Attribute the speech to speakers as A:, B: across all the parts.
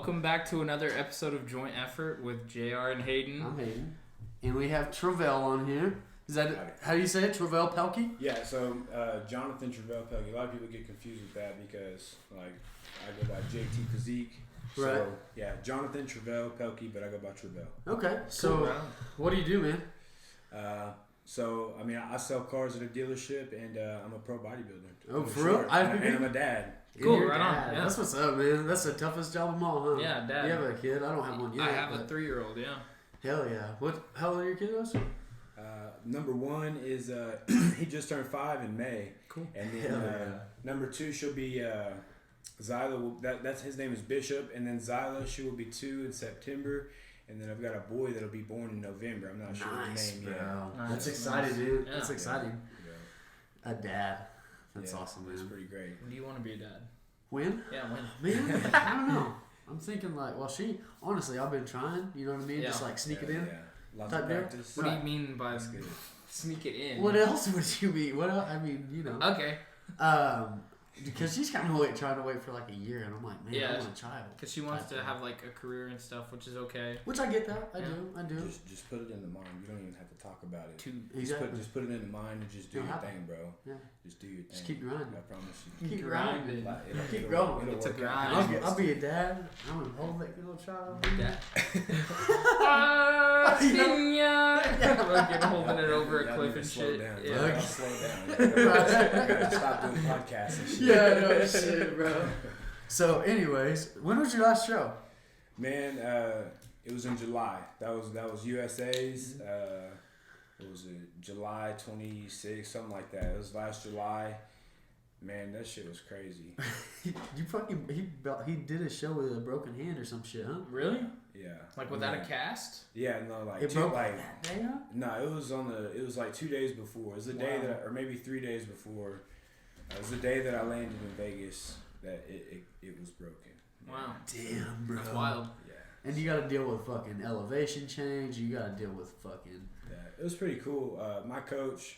A: welcome back to another episode of Joint Effort with JR and Hayden.
B: I'm Hayden. And we have Travelle on here. Is that how do you say it? Travelle Pelkey?
C: Yeah, so Jonathan Travelle Pelkey. A lot of people get confused with that because, like, I go by JT Physique.
B: Right.
C: So, yeah, Jonathan Travelle Pelkey, but I go by Travelle.
B: Okay. So,
A: Cool.
B: what do you do, man?
C: I sell cars at a dealership, and I'm a pro bodybuilder.
B: Oh, for real?
C: And I'm a dad.
A: Cool,
B: You're
A: right on,
B: dad.
A: yeah.
B: That's what's up, man. That's the toughest job of them all, huh?
A: Yeah, dad.
B: You have a kid? I don't have one yet.
A: I have a
B: but
A: 3-year-old, yeah.
B: Hell yeah. How old are your kids?
C: Number one is he just turned 5 in May.
B: Cool.
C: And then number 2, she'll be Zyla. That's his name is Bishop, and then Zyla, she will be 2 in September. And then I've got a boy that'll be born in November. I'm not sure his name yet.
A: Nice.
B: That's exciting, dude.
A: Yeah.
B: That's exciting.
C: Yeah.
B: A dad. That's
C: Yeah,
B: awesome, man.
C: It's pretty great.
A: When do you want to be a dad?
B: When?
A: Yeah, when?
B: Man, I don't know. I'm thinking like, honestly, I've been trying, you know what I mean?
A: Yeah.
B: Just like sneak it in.
C: Yeah. Lots
B: Type
C: of
B: deal?
C: practice.
A: What do you mean by
C: That's good.
A: sneak it in?
B: What else would you mean? What else? I mean, you know.
A: Okay.
B: Because she's kind of trying to wait for like a year, and I'm like, man,
A: Yeah.
B: I want a child.
A: Because she wants to have like a career and stuff, which is okay.
B: Which I get that. I
A: Yeah.
B: do.
C: Just put it in the mind. You don't even have to talk about it.
B: Exactly.
C: Just put it in the mind and just do
B: It'll
C: your
B: happen.
C: thing, bro.
B: Yeah.
C: Just do your thing.
B: Just keep grinding.
C: I promise you.
B: Keep grinding. Keep
C: It'll
B: going.
A: It's a
C: work
A: grind.
C: out.
B: I'll be a dad. I'm gonna hold that little child.
A: Dad. Fucking holding it over a
C: Y'all
A: cliff
C: need to
A: and
C: slow
A: shit.
C: down.
A: Yeah.
C: Y'all slow down. You gotta stop doing podcasts and shit.
B: Yeah, no shit, bro. So, anyways, when was your last show?
C: Man, it was in July. That was USA's. What was it? July 26th, something like that. It was last July. Man, that shit was crazy.
B: He did a show with a broken hand or some shit, huh?
A: Really?
C: Yeah.
A: Like without a cast?
C: Yeah, no, like
B: It broke that day, huh?
C: No, it was like 2 days before. It was the day or maybe 3 days before. It was the day that I landed in Vegas that it was broken.
A: Wow.
B: Damn, bro.
A: That's wild.
C: Yeah.
B: And you got to deal with fucking elevation change. You got to deal with fucking.
C: Yeah, it was pretty cool. My coach,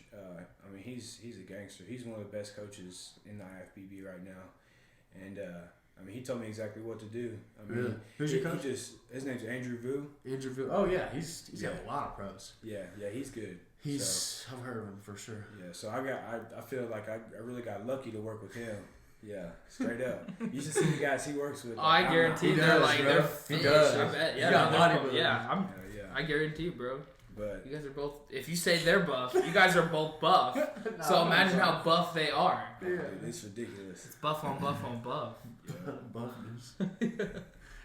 C: he's a gangster. He's one of the best coaches in the IFBB right now, and he told me exactly what to do.
B: Really? Who's your coach?
C: His name's Andrew Vu.
B: Andrew Vu. Oh yeah, he's got a lot of pros.
C: Yeah, he's good.
B: I've heard of him for sure.
C: Yeah, so I feel like I really got lucky to work with him. Yeah, straight up. You should see the guys he works with.
A: Oh, I guarantee they're like they're fish.
B: He does.
A: I bet. Yeah,
B: You got bodybuilding.
A: yeah,
C: Yeah.
A: I guarantee, bro.
C: But
A: You guys are both. If you say they're buff, you guys are both buff. So imagine how buff they are.
B: Yeah.
C: dude, it's ridiculous.
A: It's buff on buff on buff.
C: Yeah,
B: Buffness.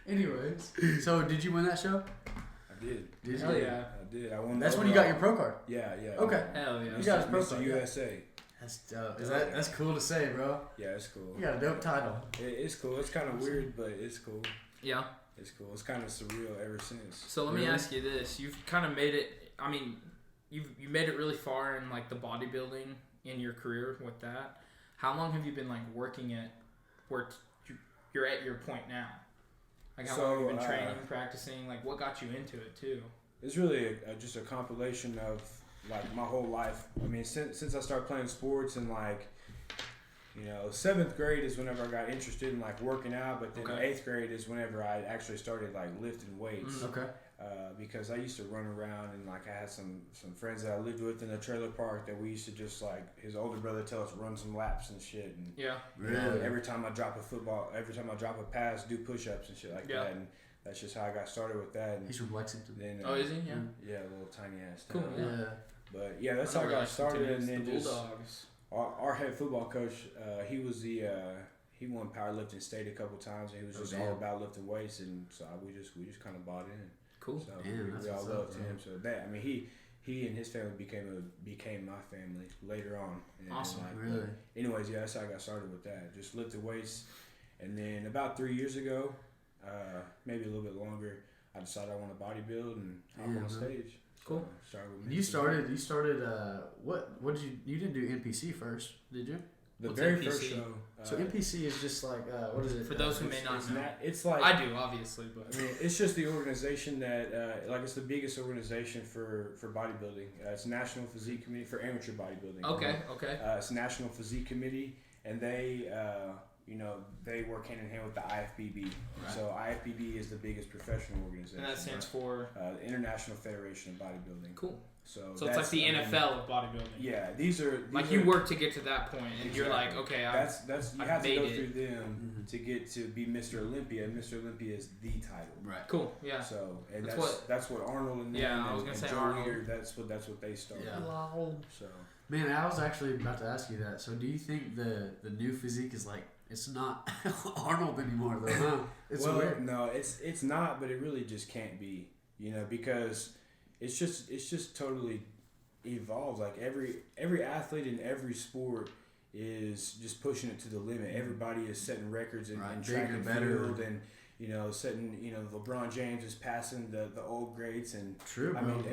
B: Anyways, so did you win that show?
C: I did.
B: Did
A: Hell
B: you?
A: yeah.
C: I did. I won.
B: That's when you got your pro card.
C: Yeah.
B: Okay.
A: Hell yeah.
B: You got his pro
C: Mr.
B: card. Yeah.
C: USA.
B: That's dope. That's cool to say, bro.
C: Yeah, it's cool.
B: You got a dope title.
C: It's cool. It's kind of weird, but it's cool.
A: Yeah.
C: It's cool. It's kind of surreal ever since.
A: So let me ask you this: you've kind of made it. I mean, you made it really far in like the bodybuilding in your career with that. How long have you been like working at where you're at your point now? Like how long have you been training, practicing? Like what got you into it too?
C: It's really just a compilation of like my whole life. I mean, since I started playing sports and like, 7th grade is whenever I got interested in like working out, but then 8th grade is whenever I actually started like lifting weights.
B: Okay.
C: Because I used to run around and like I had some friends that I lived with in the trailer park that we used to just like his older brother tell us run some laps and shit. And
A: Yeah.
C: every time I drop a pass, do push-ups and shit like that. And that's just how I got started with that. And
B: He's from Lexington.
C: then,
A: Is he? Yeah.
C: Yeah, a little tiny ass
A: Cool.
C: town.
A: Yeah.
C: But yeah, that's how I got started. And then
A: the
C: just
A: Bulldogs.
C: our head football coach, he won powerlifting state a couple times, and he was just all about lifting weights, and so we just kind of bought in.
A: Cool.
C: So
B: Damn,
C: we all loved him. So that he and his family became my family later on. And
A: awesome.
B: Really.
C: Anyways, yeah, that's how I got started with that. Just lifted weights, and then about 3 years ago, maybe a little bit longer, I decided I want to bodybuild and hop on stage.
A: Cool.
C: So
B: You started. What did you didn't do NPC first, did you?
C: The
A: What's
C: very
A: NPC?
C: first show.
B: So NPC is just like what is it?
A: For those who may not know.
C: It's like
A: I do, obviously, but
C: I mean, it's just the organization that it's the biggest organization for bodybuilding. It's National Physique Committee for amateur bodybuilding.
A: Okay.
C: It's National Physique Committee, and they they work hand in hand with the IFBB.
B: Right.
C: So IFBB is the biggest professional organization.
A: And that stands for
C: the International Federation of Bodybuilding.
A: Cool.
C: So
A: it's like the NFL of bodybuilding.
C: Yeah, these are
A: you work to get to that point, and
C: exactly.
A: you're like, okay,
C: you have to go through them to get to be Mr. Olympia. And Mr. Olympia is the title.
B: Right.
A: Cool. Yeah.
C: So and that's what Arnold and
A: I was gonna say
C: Joe
A: Arnold.
C: Leader, that's what they started.
B: Yeah.
A: Wow.
C: So
B: man, I was actually about to ask you that. So do you think the new physique is like it's not Arnold anymore though? Huh? It's weird.
C: No, it's not, but it really just can't be. Because it's just totally evolved. Like every athlete in every sport is just pushing it to the limit. Everybody is setting records in track and field, and setting LeBron James is passing the old greats, and
B: true.
C: I mean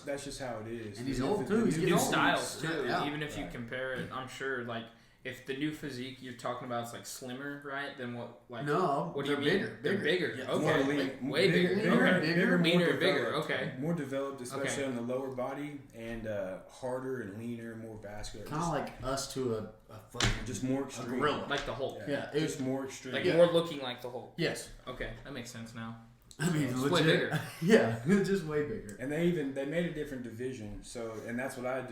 C: that's just how it is.
B: And he's old too. He's
A: new styles too.
B: Yeah.
A: Even if you compare it, I'm sure like. If the new physique you're talking about is like slimmer, right? Then what? Like
B: no,
A: what do you mean? They're bigger.
B: Yeah.
A: Okay, way bigger. Leaner and bigger. Okay,
C: more developed, especially on the lower body, and harder and leaner, more vascular.
B: Kind of like us to a fucking
C: just more extreme,
B: gorilla,
A: like the Hulk.
B: Yeah,
C: it's just more extreme,
A: like more looking like the Hulk.
B: Yes.
A: Okay, that makes sense now.
B: I mean,
A: it's
B: legit.
A: way bigger.
B: Yeah, just way bigger.
C: And they made a different division. So, and that's what I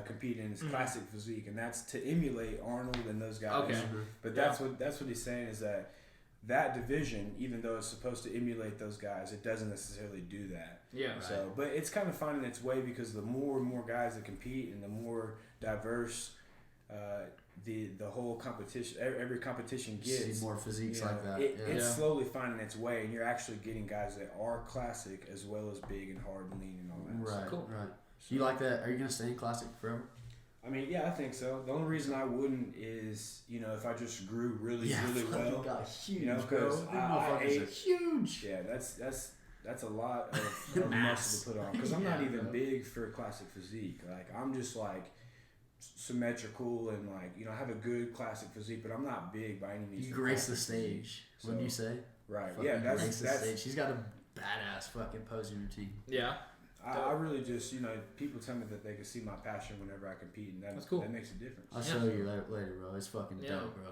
C: compete in is classic physique, and that's to emulate Arnold and those guys.
A: Okay.
C: But that's what he's saying is that division, even though it's supposed to emulate those guys, it doesn't necessarily do that.
A: Yeah. Right.
C: So, but it's kind of finding its way because the more and more guys that compete, and the more diverse the whole competition, every competition gets,
B: see more physiques like that.
C: It's slowly finding its way, and you're actually getting guys that are classic as well as big and hard and lean and all that.
B: Right,
A: cool.
B: Right. So you like that? Are you gonna stay in classic forever?
C: I mean, yeah, I think so. The only reason I wouldn't is, if I just grew really well.
B: Got huge,
C: because I ate
B: huge.
C: Yeah, that's a lot of muscle to put on. Because I'm not even big for classic physique. Like I'm just like symmetrical and like I have a good classic physique, but I'm not big by any means.
B: You grace the stage, wouldn't you say?
C: Right.
B: Fucking
C: Yeah, that's
B: the stage. She's got a badass fucking posing routine.
A: Yeah.
C: I really just people tell me that they can see my passion whenever I compete, and
A: that's cool.
C: That makes a difference.
B: I'll show you later, bro. It's fucking dope, bro.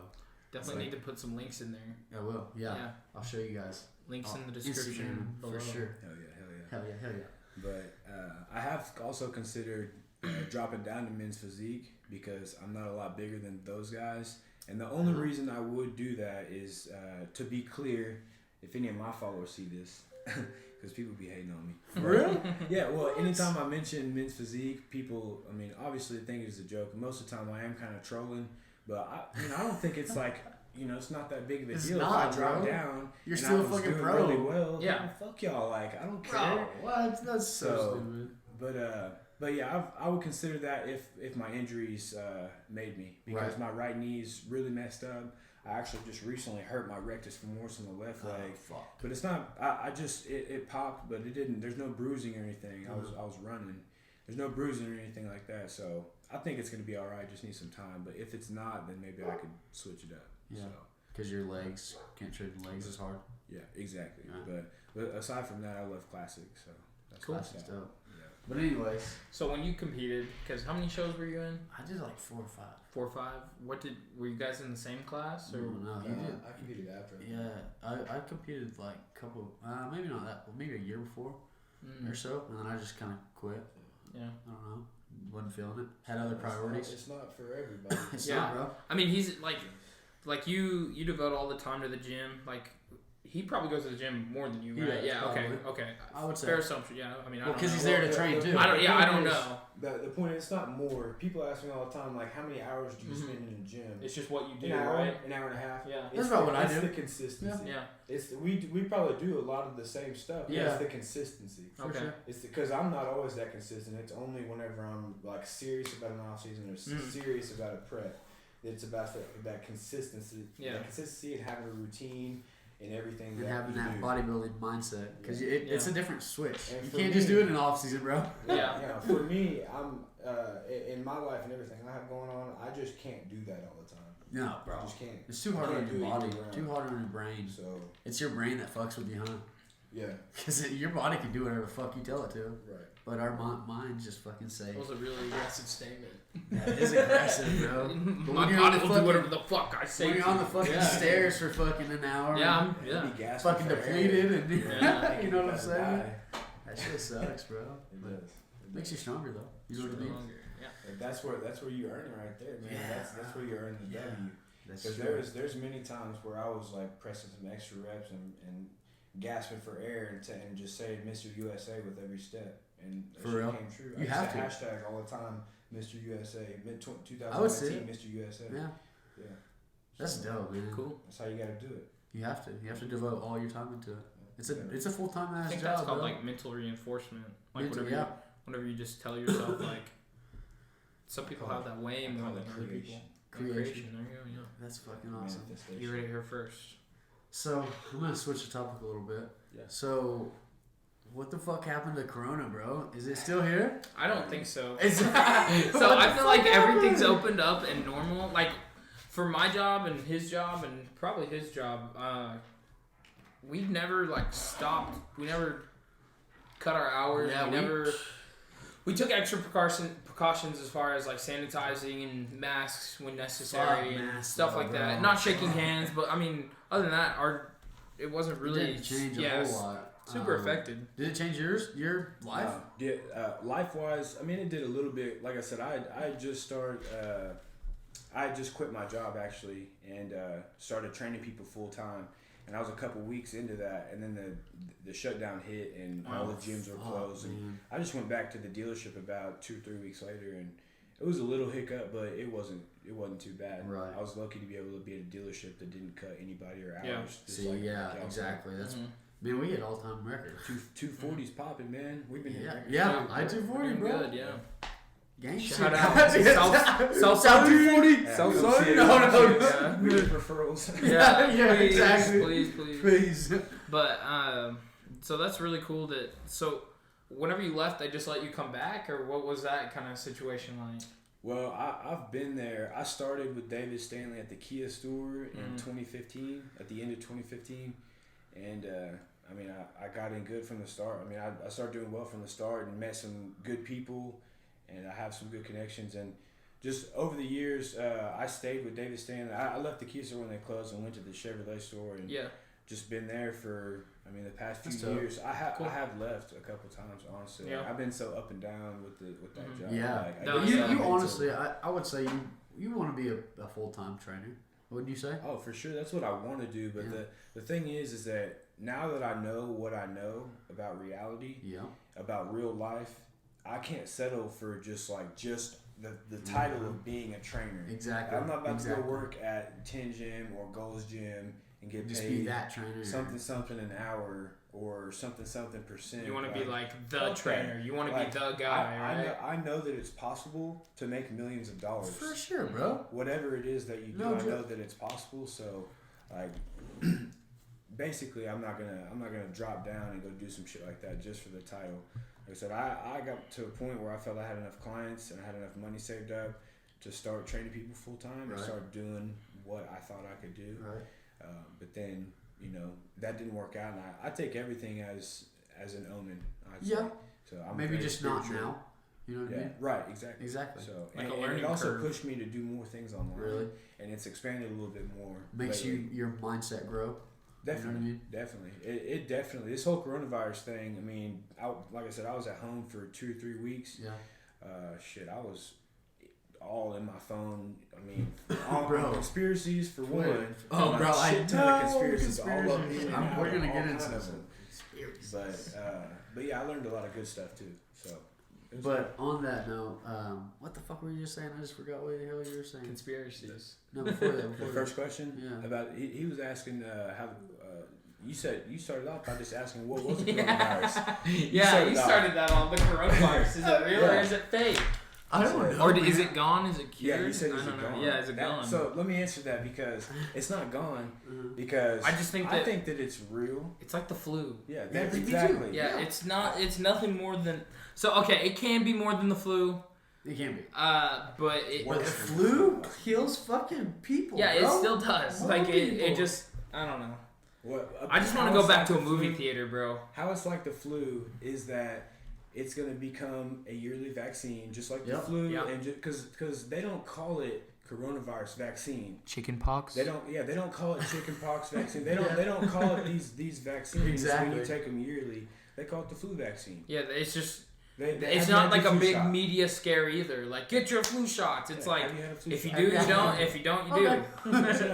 A: Definitely need to put some links in there.
B: I will. Yeah. I'll show you guys.
A: Links in the description
B: Instagram, for sure.
C: Hell yeah. But I have also considered dropping down to men's physique because I'm not a lot bigger than those guys. And the only reason I would do that is to be clear, if any of my followers see this, because people be hating on me.
B: For real?
C: Yeah, well, anytime I mention men's physique, people, I mean, obviously they think it's a joke. Most of the time I am kind of trolling, but I don't think it's like, it's not that big of a deal.
B: Not,
C: if I drop down,
B: you're
C: and
B: still
C: I was
B: fucking
C: doing
B: pro.
C: really well.
A: Yeah.
C: Fuck y'all. Like, I don't care.
B: Bro, what? That's so stupid.
C: But yeah, I would consider that if my injuries made me, because my right knee's really messed up. I actually just recently hurt my rectus femoris on the left leg.
B: Fuck.
C: But it's not. I just it popped, but it didn't. There's no bruising or anything. I was running. There's no bruising or anything like that. So I think it's gonna be all right. Just need some time. But if it's not, then maybe I could switch it up.
B: Yeah. Because your legs can't trade your legs as hard.
C: Yeah, exactly. Yeah. But aside from that, I love classic. So that's
B: cool. That's dope.
C: Yeah.
B: But anyways.
A: So when you competed, because how many shows were you in?
B: I did like 4 or 5.
A: 4 or 5. Were you guys in the same class or?
B: No, you did.
C: I competed after.
B: Yeah, I competed like a couple, maybe not that, maybe a year before or so, and then I just kind of quit.
A: Yeah.
B: I don't know. Wasn't feeling it. Had other priorities.
C: It's not for everybody.
B: It's
A: yeah,
B: not, bro.
A: I mean, he's like you devote all the time to the gym. Like he probably goes to the gym more than you, right?
B: Yeah,
A: okay.
B: I would say
A: fair assumption. Yeah, I mean,
B: because he's there to train too.
A: I don't know.
C: The point is, it's not more. People ask me all the time, like, how many hours do you spend in the gym?
A: It's just what you do,
C: an hour,
A: right?
C: An hour and a half.
A: Yeah,
B: that's about what I do.
C: It's the consistency.
A: Yeah.
C: It's we probably do a lot of the same stuff.
B: Yeah.
C: It's the consistency.
B: For sure.
C: It's because I'm not always that consistent. It's only whenever I'm like serious about an off season or serious about a prep. It's about that consistency.
A: Yeah.
C: That consistency and having a routine. And everything
B: and
C: that
B: having
C: you
B: that
C: do.
B: bodybuilding mindset because it's a different switch.
C: And
B: you
C: for
B: can't
C: me,
B: just do it in off season, bro.
A: Yeah.
C: For me, I'm in my life and everything I have going on. I just can't do that all the time.
B: No, bro.
C: I just can't.
B: It's too hard on your body.
C: year-round.
B: Too hard on your brain.
C: So
B: it's your brain that fucks with you, huh?
C: Yeah.
B: Because your body can do whatever the fuck you tell it to.
C: Right.
B: But our minds just fucking say.
A: That was a really aggressive statement.
B: That is aggressive, bro.
A: My body will do whatever the fuck I say.
B: When you're on the fucking stairs for fucking an hour.
A: Yeah,
B: fucking depleted and
A: Yeah.
B: you know what I'm saying? That shit sucks, bro.
C: It does.
B: Makes you stronger though. You know what I mean?
A: Yeah.
C: And that's where you earn it right there, man.
B: Yeah.
C: That's where you earn the W. Because there's many times where I was like pressing some extra reps and gasping for air and just saying Mr. USA with every step, and that
B: for real,
C: came true.
B: You have to
C: hashtag all the time, Mr. USA, mid 2019, Mr. USA.
B: Yeah. That's dope, man.
A: Cool.
C: That's how you got to do it.
B: You have to devote all your time into it. It's a full time ass job.
A: I think that's called like mental reinforcement. Like whenever you just tell yourself like, some people have that way more than other people. Creation. There you go. Yeah.
B: That's fucking awesome.
A: You ready here first?
B: So I'm gonna switch the topic a little bit.
C: Yeah.
B: So, what the fuck happened to Corona, bro? Is it still here?
A: I don't think so.
B: So
A: I feel like everything's opened up and normal. Like for my job and his job and probably his job, we never like stopped. We never cut our hours.
B: Yeah,
A: We took extra precautions as far as like sanitizing and masks when necessary and stuff like that. Not shaking hands, but I mean, other than that, it wasn't really
B: didn't change a whole lot.
A: Super affected.
B: Did it change your life?
C: Life wise, I mean, it did a little bit. Like I said, I just quit my job actually and started training people full time. And I was a couple weeks into that, and then the shutdown hit, and all the gyms were closed. And I just went back to the dealership about 2-3 weeks later, and it was a little hiccup, but it wasn't too bad.
B: Right.
C: I was lucky to be able to be at a dealership that didn't cut anybody or hours.
A: Yeah.
B: See, exactly. That's man, we hit all time records.
C: 240s popping, man. We've been hitting records.
B: Yeah, I 240, bro.
A: Good, yeah.
B: Gang
A: Shout
B: shit.
A: out South 240.
C: Southside.
B: No.
C: We need referrals.
B: Yeah,
A: Please.
B: Please.
A: But so that's really cool. So whenever you left, they just let you come back, or what was that kind of situation like?
C: Well, I've been there. I started with David Stanley at the Kia store in 2015, at the end of 2015, and I mean, I got in good from the start. I mean, I started doing well from the start and met some good people. And I have some good connections, and just over the years, I stayed with David Stanley. I left the Kia store when they closed and went to the Chevrolet store, and just been there for the past few years. I have left a couple times, honestly.
A: Yeah.
C: I've been so up and down with that job.
B: Yeah, you honestly, I would say you want to be a full-time trainer, wouldn't you say?
C: Oh, for sure, that's what I want to do. But the thing is that now that I know what I know about reality, about real life. I can't settle for just the title of being a trainer.
B: Exactly.
C: I'm not about to go work at 10 Gym or Gold's Gym and get
B: just
C: paid
B: be that trainer.
C: something an hour or something percent.
A: You want to be like the trainer. You want to be the guy, right?
C: I know that it's possible to make millions of dollars.
B: For sure, bro.
C: Whatever it is that you do, I know that it's possible. So, like, basically, I'm not gonna drop down and go do some shit like that just for the title. Like I said, I got to a point where I felt I had enough clients and I had enough money saved up to start training people full time and start doing what I thought I could do.
B: Right.
C: But then, that didn't work out, and I take everything as an omen. So I'm
B: maybe just not now. You know what I mean?
C: Right. Exactly.
B: So,
A: like
C: and it also pushed me to do more things online.
B: Really?
C: And it's expanded a little bit more.
B: Makes your mindset grow.
C: Definitely,
B: you know what I mean?
C: Definitely. It definitely. This whole coronavirus thing. I mean, like I said, I was at home for 2 or 3 weeks.
B: Yeah.
C: I was all in my phone. I mean, all conspiracies for one.
B: Oh, bro,
C: I ton of conspiracies all up in.
B: We're gonna get into
C: them. But yeah, I learned a lot of good stuff too. So.
B: But on that note, what the fuck were you just saying? I just forgot what the hell you were saying.
A: Conspiracies.
B: No, before that.
C: The first question?
B: Yeah.
C: About he was asking how you said you started off by just asking what was the coronavirus.
A: You started that on the coronavirus. Is it real or is it fake?
B: I don't know.
A: Or is it gone? Is it cured?
C: Yeah, you said is it gone?
A: Yeah, is it gone?
C: So let me answer that because it's not gone because
A: I think
C: that it's real.
A: It's like the flu.
C: Yeah, exactly.
A: Yeah, it's not. It's nothing more than. So okay, it can be more than the flu.
B: It can be.
A: But
B: the flu kills fucking people.
A: Yeah,
B: bro.
A: it still does. Like it just. I don't know. I just want to go back to a movie theater, bro.
C: How it's like the flu is that it's going to become a yearly vaccine, just like the flu, and because they don't call it coronavirus vaccine.
A: Chicken pox.
C: They don't call it chicken pox vaccine. They don't call it these vaccines when you take them yearly. They call it the flu vaccine.
A: Yeah, it's just.
C: It's
A: not like a big media scare either. Like, get your flu shots. It's like, if you do, you don't. If you don't, you do.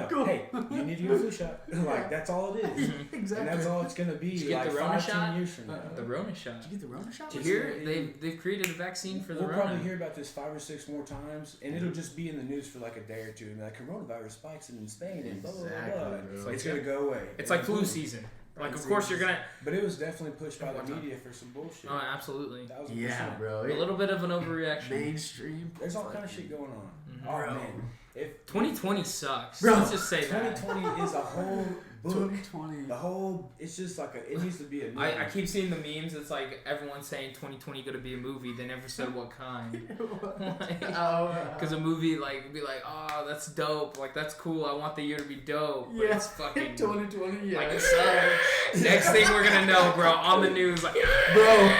C: Cool. Hey, you need to get a flu shot. Like, that's all it is.
B: Exactly.
C: And that's all it's going to be.
A: Did you get the Rona shot?
C: Years from now.
A: The Rona shot.
B: Did you get the Rona shot?
A: Did you hear? They've created a vaccine for the Rona.
C: We'll probably hear about this 5 or 6 more times, and it'll just be in the news for like a day or two. And like, coronavirus spikes in Spain and blah, blah, blah. It's going to go away.
A: It's like flu season. Like, of course you're gonna.
C: But it was definitely pushed by the media for some bullshit.
A: Oh, absolutely.
B: Yeah, bro.
A: A little bit of an overreaction.
B: Mainstream.
C: There's all kind of shit going on.
A: Mm-hmm.
C: Oh man, if
A: 2020 sucks.
B: Bro,
A: Let's just say
C: 2020 is a whole book.
B: 2020.
C: The whole. It's just like it needs to be a.
A: I keep seeing the memes. It's like everyone's saying 2020 gonna be a movie. They never said what kind. Because a movie like be like, oh, that's dope. Like that's cool. I want the year to be dope. But it's fucking
B: 2020. Yeah.
A: Like it sucks. Next thing we're gonna know, bro, on the news, like,
B: bro.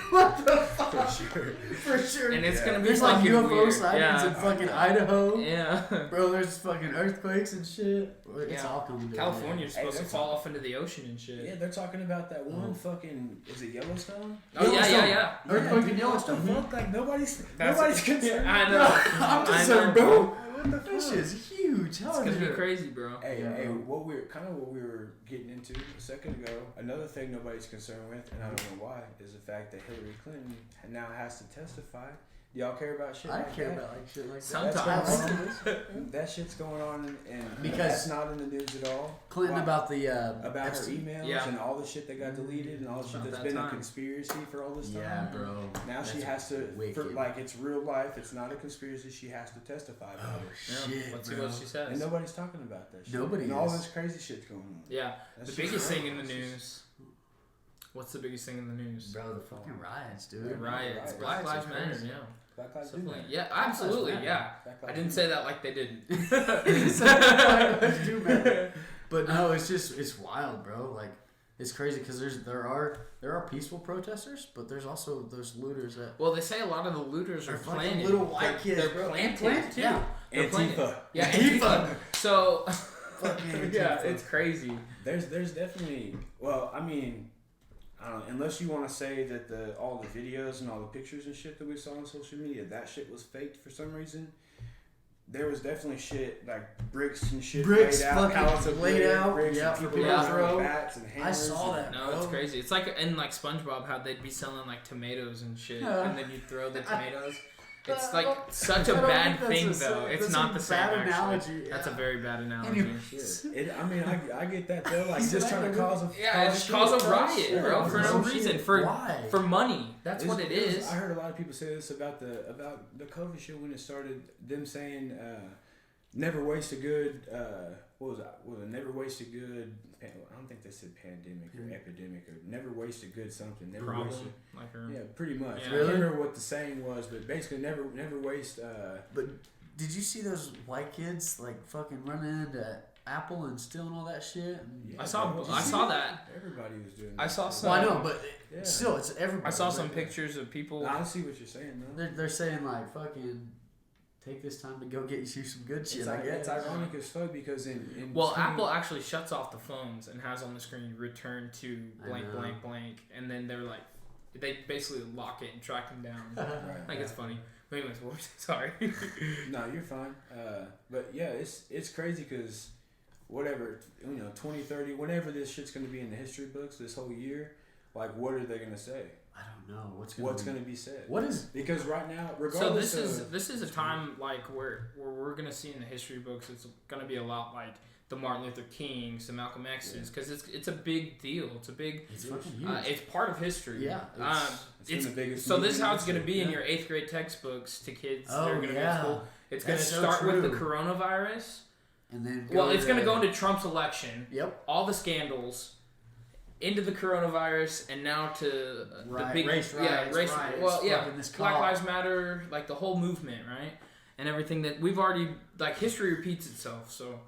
B: What the fuck? For sure.
A: And it's gonna be
B: there's like UFO
A: weird.
B: sightings in fucking Idaho.
A: Yeah.
B: Bro, there's fucking earthquakes and shit. It's all coming.
A: California's supposed to fall off into the ocean and shit.
C: Yeah, they're talking about that one fucking. Is it Yellowstone?
A: Oh yeah.
B: Earthquake in Yellowstone.
C: Fuck, like nobody's concerned.
A: I know.
B: I'm concerned, bro.
C: What the fuck?
B: This shit's huge.
A: It's gonna be crazy, bro.
C: Hey, what we were getting into a second ago. Another thing nobody's concerned with, and I don't know why, is the fact that Hillary Clinton now has to testify. Do y'all care about shit?
B: I
C: like
B: care
C: that?
B: about like shit like
A: Sometimes.
C: that. That shit's going on, and
B: because
C: that's not in the news at all.
B: Clinton about the
C: about her emails and all the shit that got deleted and all the shit that's been a conspiracy for all this time.
B: Yeah, bro.
C: Now she has to, like, it's real life. It's not a conspiracy. She has to testify about it.
B: Shit,
A: Let's see what she says.
C: And nobody's talking about that shit.
B: Nobody
C: and
B: is.
C: all this crazy shit's going on.
A: Yeah.
C: That's
A: the biggest thing in the news. What's the biggest thing in the news?
B: Bro, the fucking riots, dude.
A: The riots. Black Lives Matter, yeah.
C: Black Lives do matter.
A: Yeah, absolutely, yeah. I didn't say that like they didn't.
B: do matter. But no, it's wild, bro. Like, it's crazy because there are peaceful protesters, but there's also those looters that.
A: Well, they say a lot of the looters are planted.
B: Little white kids.
A: They're planted too.
B: Yeah.
C: Antifa.
A: Yeah, Antifa. So,
B: Fucking
A: yeah, it's crazy.
C: There's definitely. Well, I mean, I don't know, unless you want to say that all the videos and all the pictures and shit that we saw on social media, that shit was faked for some reason. There was definitely shit like bricks and shit laid out, pallets of
B: laid out,
C: bricks, and people throwing bats and hammers.
B: I saw that.
A: No, it's crazy. It's like in like SpongeBob how they'd be selling like tomatoes and shit, and then you'd throw the tomatoes. It's like such a bad thing, though. It's not the same. Actually, that's a very bad analogy.
C: I mean, I get that though. Like just trying to cause
A: a riot, bro, for no reason, for money. That's what it is.
C: I heard a lot of people say this about the COVID shit when it started. Them saying, "Never waste a good." What was that? Never waste a good. I don't think they said pandemic or epidemic or never waste a good something. Never waste a, yeah, pretty much.
A: Yeah.
C: I don't remember what the saying was, but basically never waste.
B: But did you see those white kids like fucking running into Apple and stealing all that shit?
A: Yeah, I saw that.
C: Everybody was doing that.
A: I saw some.
B: Well, I know, but still, it's everybody.
A: I saw some pictures of people.
C: I see what you're saying, though.
B: They're saying like fucking. Take this time to go get you some good shit.
C: It's ironic as fuck because in
A: Apple actually shuts off the phones and has on the screen return to blank blank blank, and then they're like they basically lock it and track them down. It's funny. But anyways, sorry.
C: No, you're fine. But yeah, it's crazy because whatever 2030, whenever this shit's gonna be in the history books this whole year, like what are they gonna say?
B: I don't know
C: what's going to be said.
B: What is
C: because right now, regardless.
A: So this is a time like where we're going to see in the history books. It's going to be a lot like the Martin Luther Kings, the Malcolm X's, because it's a big deal. It's a big.
B: It's fucking huge.
A: It's part of history.
B: Yeah.
C: It's the biggest.
A: So this is how it's going to be in your 8th grade textbooks to kids that are going to be in school. It's going to
B: so
A: start
B: true.
A: with the coronavirus.
B: And then
A: it's going to go into Trump's election.
B: Yep.
A: All the scandals. Into the coronavirus and now to the big
B: race riots.
A: Well, yeah, Black Lives Matter, like the whole movement, right? And everything that we've already history repeats itself. So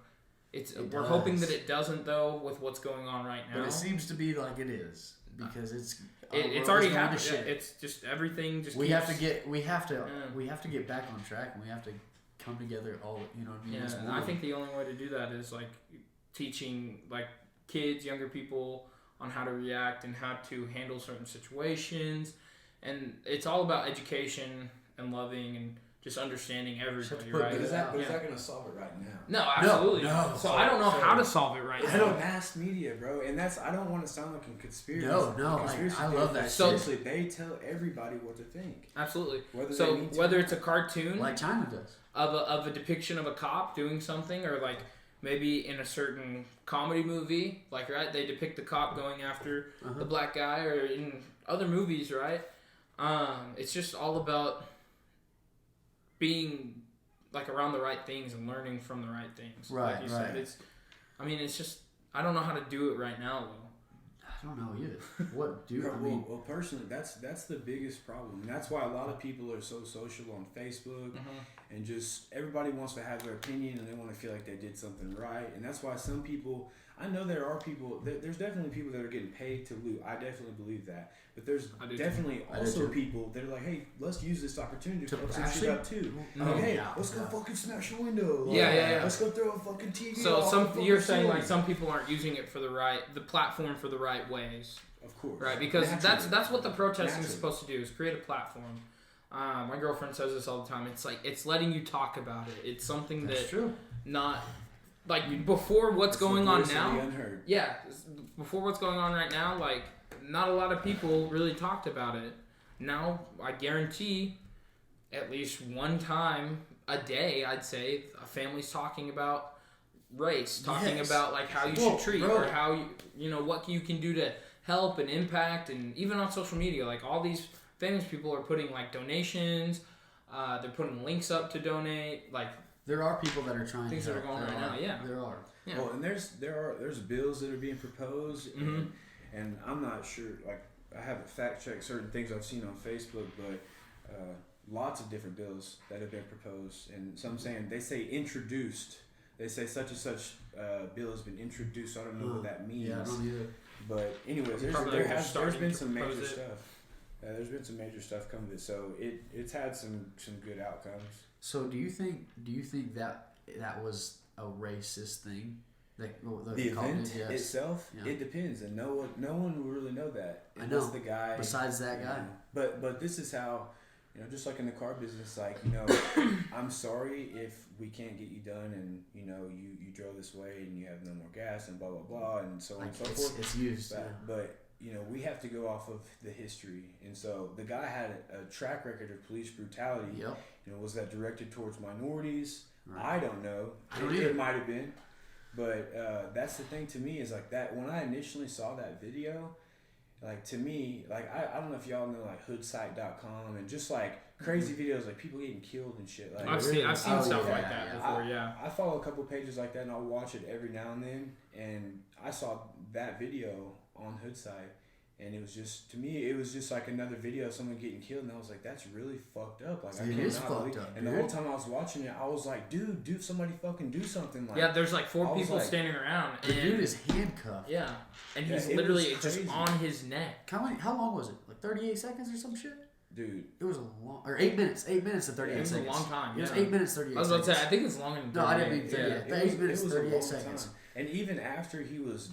A: We're hoping that it doesn't, though, with what's going on right now.
B: But it seems to be like it is because it's
A: already happened. It's just everything. Just
B: we have to get back on track, and we have to come together all. You know what I mean?
A: Yeah, and I think the only way to do that is like teaching like kids, younger people on how to react and how to handle certain situations, and it's all about education and loving and just understanding everybody, right?
D: But is that going to solve it right now?
A: No, absolutely.
B: No.
A: So I don't know how to solve it right now.
C: I don't mass media, bro, and I don't want to sound like a conspiracy.
B: I love that.
C: Seriously, they tell everybody what to think.
A: Absolutely. Whether it's a cartoon,
B: like China does,
A: of a depiction of a cop doing something, or like maybe in a certain comedy movie, like right, they depict the cop going after the black guy, or in other movies, right? It's just all about being like around the right things and learning from the right things.
B: Right,
A: like you said. It's just I don't know how to do it right now though.
B: I don't know either. What do I
C: mean? Well, personally, that's the biggest problem. And that's why a lot of people are so social on Facebook, and just everybody wants to have their opinion and they want to feel like they did something right. And that's why some people, I know there are people, there's definitely people that are getting paid to loot. I definitely believe that. But there's definitely also people that are like, hey, let's use this opportunity to fuck some shit up too. Let's go fucking smash a window. Let's go throw a fucking TV.
A: So you're saying like some people aren't using it for the platform for the right ways.
C: Of course.
A: Right, because that's what the protesting is supposed to do, is create a platform. My girlfriend says this all the time. It's like it's letting you talk about it. It's something that's true. Not like before what's going on now. Yeah, before what's going on right now, like not a lot of people really talked about it. Now I guarantee, at least one time a day, I'd say a family's talking about race, talking about like how you should treat or how you know what you can do to help and impact, and even on social media, like all these famous people are putting like donations, they're putting links up to donate, like
B: there are people that are trying
A: things that are going right now. Yeah,
B: there are.
A: Yeah.
C: Well, and there's bills that are being proposed, and I'm not sure. Like I haven't fact checked certain things I've seen on Facebook, but lots of different bills that have been proposed, and some saying they say introduced. They say such and such bill has been introduced. So I don't know what that means.
B: Yeah, I don't either.
C: But anyways, there's been some major stuff. There's been some major stuff come to this, so it's had some good outcomes.
B: So do you think that was a racist thing? Like
C: the event itself, it depends, and no one will really know that. Unless the guy.
B: Besides that guy.
C: But this is how, just like in the car business, like I'm sorry if we can't get you done, and you drove this way and you have no more gas and blah blah blah and so on and so forth.
B: It's used,
C: but we have to go off of the history, and so the guy had a track record of police brutality.
B: Yep.
C: Was that directed towards minorities?
B: Right.
C: I don't know. It might have been, but that's the thing to me is like that. When I initially saw that video, like to me, like I don't know if y'all know like hoodsite.com and just like crazy videos like people getting killed and shit. Like
A: I've seen stuff like that before.
C: I follow a couple pages like that and I'll watch it every now and then. And I saw that video on Hoodsite, and it was just, to me, it was just like another video of someone getting killed, and I was like, that's really fucked up. Like,
B: it is fucked up.
C: And the whole time I was watching it, I was like, dude, somebody fucking do something. Like,
A: there's like four people standing around.
B: The dude is handcuffed.
A: Yeah, and he's literally just on his neck.
B: How long was it? Like 38 seconds or some shit?
C: Dude,
B: it was a long, or 8 minutes. 8 minutes and 38 seconds.
A: It was a long time.
B: It was 8 minutes 38 seconds.
A: I was about to say, I think it's longer than 38.
B: No, I didn't mean 38. 8 minutes 38 seconds.
C: Time. And even after he was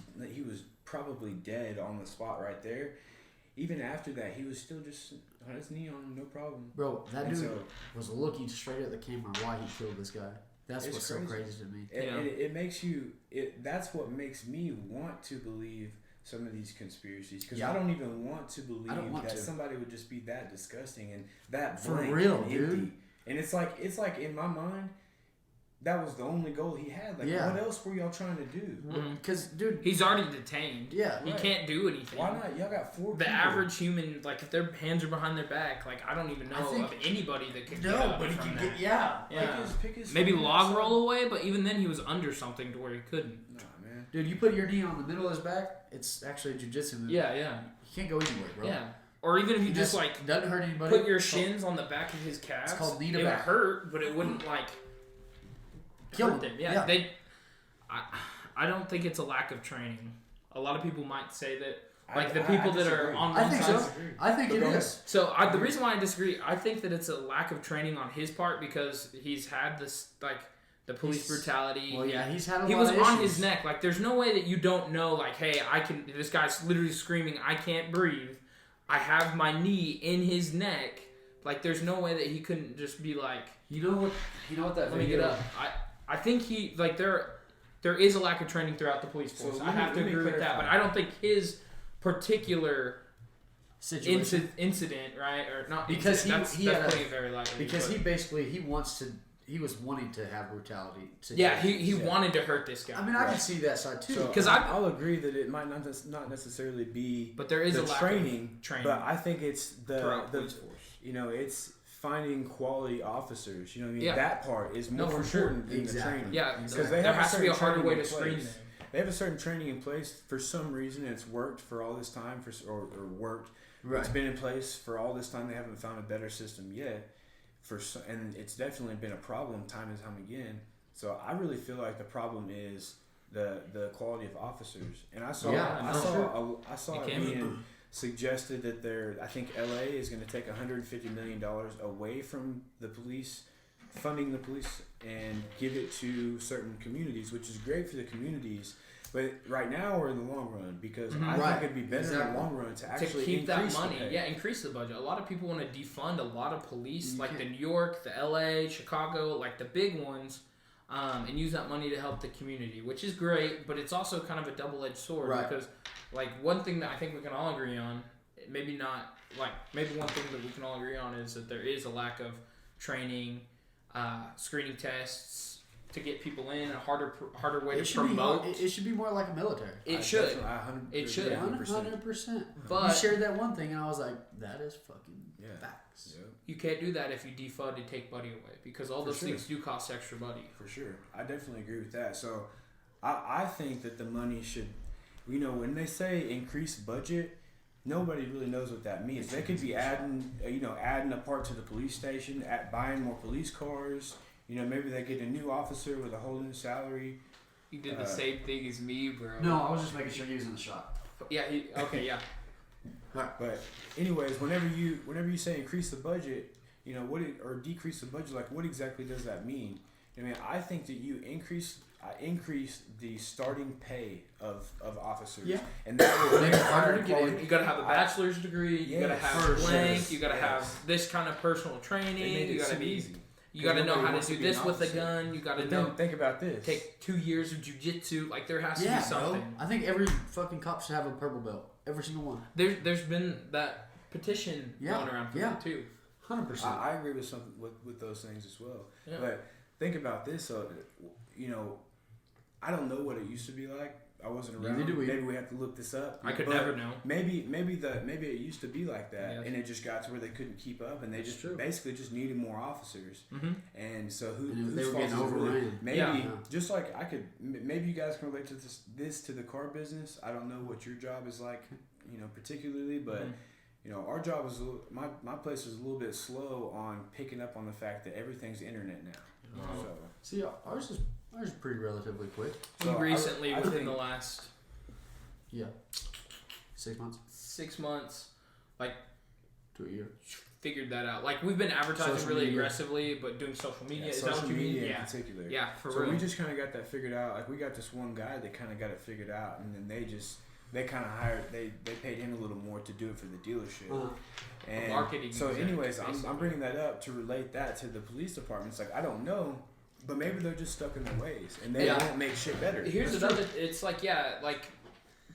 C: probably dead on the spot right there. Even after that, he was still just on his knee on no problem.
B: Bro, that dude was looking straight at the camera why he killed this guy. That's what's so crazy to me.
C: It makes you. That's what makes me want to believe some of these conspiracies, because I don't even want to believe that somebody would just be that disgusting and that blank for real, and empty. Dude. And it's like in my mind, that was the only goal he had. Like, what else were y'all trying to do?
B: Because, dude,
A: he's already detained.
B: Yeah,
A: he can't do anything.
C: Why not? Y'all got 4 people.
A: The average human, like, if their hands are behind their back, like, I don't even know of anybody that could get up from that.
C: Pick his
A: maybe log roll away, but even then he was under something to where he couldn't.
C: Nah, man.
B: Dude, you put your knee on the middle of his back, it's actually a jiu-jitsu move.
A: Yeah.
B: You can't go anywhere, bro.
A: Yeah. Or even if you just like
B: doesn't hurt anybody.
A: Put your shins on the back of his calves.
B: It's called knee to
A: back. It would
B: back.
A: hurt, but it wouldn't like
B: kill
A: them. Yeah. I don't think it's a lack of training. A lot of people might say that. Like the
C: I
A: people that
C: disagree.
A: are on
B: I
A: one
B: think
A: side.
B: so. I think it is.
A: So the reason why I disagree, I think that it's a lack of training on his part because he's had this like the police brutality.
B: Well, yeah, he's had a
A: he
B: lot
A: was
B: of
A: on
B: issues.
A: his neck. Like there's no way that you don't know. Like hey, I can. This guy's literally screaming, I can't breathe. I have my knee in his neck. Like there's no way that he couldn't just be like.
B: You know what that
A: Let me get up. I think he like there is a lack of training throughout the police force.
C: So
A: I have to
C: let me
A: agree with that,
C: clarify.
A: but I don't think his particular
B: situation
A: incident, right? Or not
B: because
A: incident,
B: he
A: that's
B: had
A: putting it very lightly.
B: because
A: but,
B: he was wanting to have brutality.
A: yeah, he
B: situations.
A: wanted to hurt this guy.
B: I mean, I can see that side too.
C: So,
A: Because
C: I'll agree that it might not necessarily be
A: but there is
C: the
A: a lack
C: training,
A: of training.
C: but I think it's
A: throughout
C: the
A: police force.
C: it's finding quality officers. You know what I mean?
A: Yeah.
C: That part is more
A: for sure.
C: important than the training.
A: Yeah,
C: Because they
A: there
C: have
A: has to be a
C: certain
A: harder way
C: training
A: to
C: in
A: screen
C: place.
A: them.
C: They have a certain training in place for some reason. And it's worked for all this time, or worked.
B: Right.
C: It's been in place for all this time. They haven't found a better system yet. And it's definitely been a problem time and time again. So I really feel like the problem is the quality of officers. And I saw I saw it being suggested that I think LA is going to take $150 million away from the police, funding the police, and give it to certain communities, which is great for the communities. But right now we're in the long run because I think it'd be better in the long run to actually
A: keep that
C: increase
A: money.
C: the pay.
A: Yeah, increase the budget. A lot of people want to defund a lot of police, like the New York, the LA, Chicago, like the big ones, and use that money to help the community, which is great. But it's also kind of a double-edged sword because, like, one thing that I think we can all agree on, maybe one thing that we can all agree on is that there is a lack of training, screening tests. To get people in, a harder way to promote.
B: It should be more like a military.
A: It should.
C: It
A: should.
B: 100%.
A: But
B: you shared that one thing, and I was like, that is fucking facts.
C: Yeah.
A: you can't do that if you defund and take buddy away because all those things do cost extra buddy.
C: For sure. I definitely agree with that. So I think that the money should, when they say increase budget, nobody really knows what that means. They could be adding a part to the police station, buying more police cars. Maybe they get a new officer with a whole new salary.
A: You did the same thing as me, bro.
B: No, I was just making sure he was in the shot.
A: Yeah. Yeah.
C: But anyways, whenever you say increase the budget, or decrease the budget, like what exactly does that mean? I mean, I think that you increase the starting pay of officers.
B: Yeah.
C: And that will make it harder to get in.
A: You gotta have a bachelor's degree. You gotta have blank. You gotta have this kind of personal
C: They
A: training.
C: made
A: You
C: it
A: gotta
C: so
A: be
C: easy.
A: You got to know how
C: wants
A: to do
C: be an
A: this with a
C: officer.
A: gun. You got to
C: But
A: know.
C: then think about this.
A: Take 2 years of jiu-jitsu. Like there has to be something.
B: Bro. I think every fucking cop should have a purple belt. Every single one.
A: There's been that petition going around for that too.
B: 100%.
C: I agree with something with those things as well.
A: Yeah.
C: But think about this. I don't know what it used to be like. I wasn't around.
B: Neither do we.
C: Maybe we have to look this up.
A: I could
C: But
A: never know.
C: Maybe it used to be like that,
A: Yes.
C: and it just got to where they couldn't keep up, and they
B: That's
C: just
B: true.
C: basically just needed more officers.
A: Mm-hmm.
C: And so
B: They
C: whose
B: were
C: fault
B: getting
C: is it really?
B: overran.
C: Maybe
A: Yeah.
C: just like maybe you guys can relate to this to the car business. I don't know what your job is like, particularly, but.
A: Mm-hmm.
C: Our job was my place was a little bit slow on picking up on the fact that everything's internet now.
A: Oh.
C: So,
B: See, ours is pretty relatively quick.
C: So I
A: recently, within
C: think-
A: the last
B: 6 months
A: 6 months,
B: to a year.
A: figured that out. Like we've been advertising
B: Social
A: really
B: media.
A: aggressively, but doing social media. Is that
C: social
A: what you mean?
C: media
A: Yeah.
C: in particular.
A: Yeah, for
C: So
A: real.
C: we just kind of got that figured out. Like we got this one guy that kind of got it figured out, and then they kind of hired. They paid him a little more to do it for the dealership. And
A: marketing
C: so,
A: exec,
C: anyways, I'm
A: basically.
C: bringing that up to relate that to the police departments. Like I don't know, but maybe they're just stuck in their ways, and they won't make shit better.
A: Here's another. It's